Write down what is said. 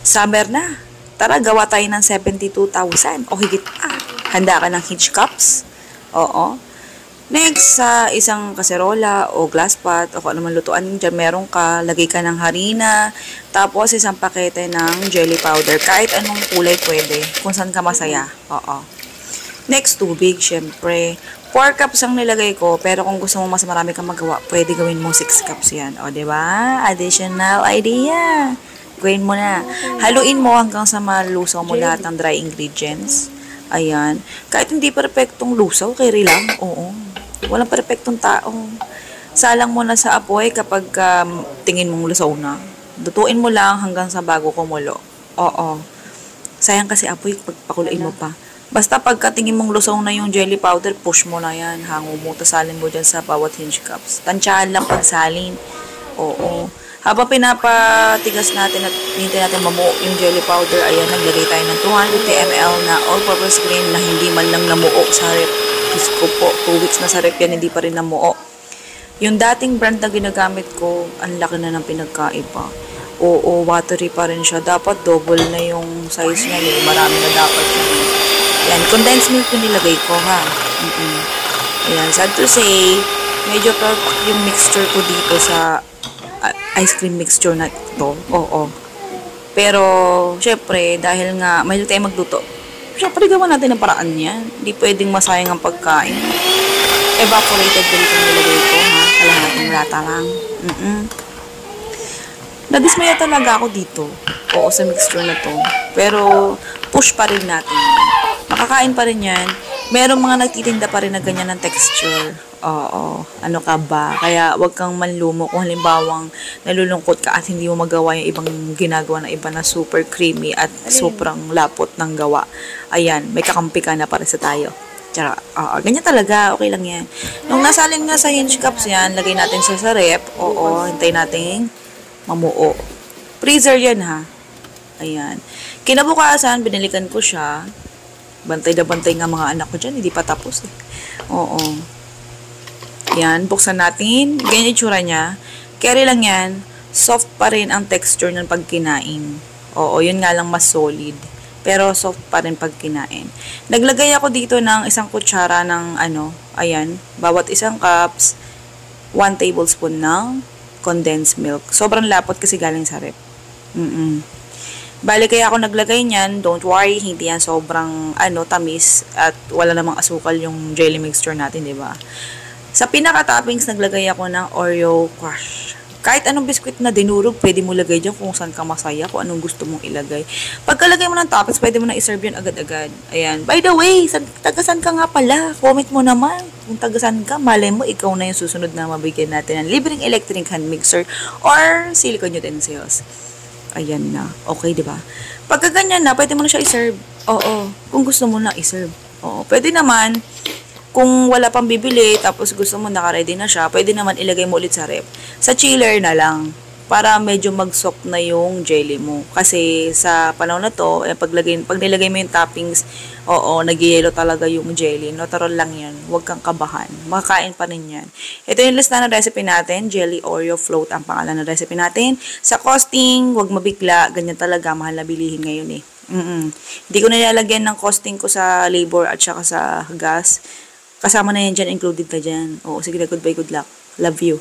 Summer na. Tara, gawa tayo ng 72,000 o higit pa. Handa ka ng hinge cups? Oo. Next, sa isang kaserola o glass pot o kung ano man lutuan dyan, meron ka, lagay ka ng harina, tapos isang pakete ng jelly powder. Kahit anong kulay pwede, kung saan ka masaya. Oo. Next, tubig, syempre. 4 cups ang nilagay ko, pero kung gusto mo mas marami kang magawa, pwede gawin mo 6 cups yan. O, diba? Additional idea. Gawin mo na. Haluin mo hanggang sa malusaw mo lahat ng dry ingredients. Ayan. Kahit hindi perfectong lusaw, carry lang. Oo. Walang perfectong tao. Salang mo na sa apoy kapag tingin mong lusaw na. Dutuin mo lang hanggang sa bago kumulo. Oo. Sayang kasi apoy pag pakuluin mo pa. Basta pagkatingin mong lusaw na yung jelly powder, push mo na yan. Hango mo, tasalin mo dyan sa bawat hinge cups. Tansyahan lang pagsalin. Oo. Habang pinapatigas natin at hintay natin mamuo yung jelly powder, ayan, naglagay tayo ng 250 ml na all-purpose cream na hindi man lang namuo sa rep. Diyos ko po, 2 weeks na sa rep yan, hindi pa rin namuo. Yung dating brand na ginagamit ko, ang laki na ng pinagkaiba. Oo, watery pa rin siya. Dapat double na yung size niya. Marami na dapat yun. Yan, condensed milk yung nilagay ko, ha. Ayan, sad to say, medyo perfect yung mixture ko dito sa ice cream mixture na ito. Oo. Pero, syempre, dahil nga mahilig tayo magluto, syempre gawa natin ang paraan niyan. Hindi pwedeng masayang ang pagkain. Evaporated milk yung nilagay ko, ha. Kalahating lata lang. Nadismaya talaga ako dito. Oo, sa mixture na to. Pero, push pa rin natin. Makakain pa rin yan. Merong mga nagtitinda pa rin na ganyan ng texture. Oo, ano ka ba? Kaya wag kang manlumo kung halimbawang nalulungkot ka at hindi mo magawa yung ibang ginagawa na iba na super creamy at sobrang lapot ng gawa. Ayan, may kakampi ka na para sa tayo. Tsaka, ganyan talaga. Okay lang yan. Nung nasalin nga sa hinge cups yan, lagay natin sa rep. Oo, hintay natin mamuo. Freezer yan, ha? Ayan. Kinabukasan, binilikan ko siya. Bantay na bantay nga mga anak ko dyan. Hindi pa tapos, eh. Oo. Yan, buksan natin. Ganyan yung itsura niya. Carry lang yan. Soft pa rin ang texture ng pag kinain. Oo, yun nga lang mas solid. Pero soft pa rin pag kinain. Naglagay ako dito ng isang kutsara ng ayan, bawat isang cups, 1 tablespoon ng condensed milk. Sobrang lapot kasi galing sa rep. Bali kaya ako naglagay niyan, don't worry, hindi yan sobrang tamis at wala namang asukal yung jelly mixture natin, di ba? Sa pinaka-toppings, naglagay ako ng Oreo Crush. Kahit anong biskwit na dinurog, pwede mo lagay dyan kung saan ka masaya, kung anong gusto mong ilagay. Pagkalagay mo ng toppings, pwede mo na iserve yan agad-agad. Ayan. By the way, tagasan ka nga pala. Comment mo naman kung tagasan ka. Malay mo, ikaw na yung susunod na mabigyan natin ng libreng electric hand mixer or silicone utensils. Ayan na. Okay, di ba? Pagka ganyan na, pwede mo na siya iserve. Oo. Kung gusto mo na iserve. Oo. Pwede naman, kung wala pang bibili, tapos gusto mo naka-ready na siya, pwede naman ilagay mo ulit sa rep. Sa chiller na lang, para medyo mag-soak na yung jelly mo. Kasi sa panahon na to, pag nilagay mo yung toppings, oo, nag-yellow talaga yung jelly. Natural lang yan. Huwag kang kabahan. Makakain pa rin yan. Ito yung list na recipe natin. Jelly Oreo Float ang pangalan ng recipe natin. Sa costing, huwag mabigla. Ganyan talaga. Mahal na bilihin ngayon, eh. Hindi ko nilalagyan ng costing ko sa labor at saka sa gas. Kasama na yan dyan, included na dyan. Oo, sige na, goodbye, good luck. Love you.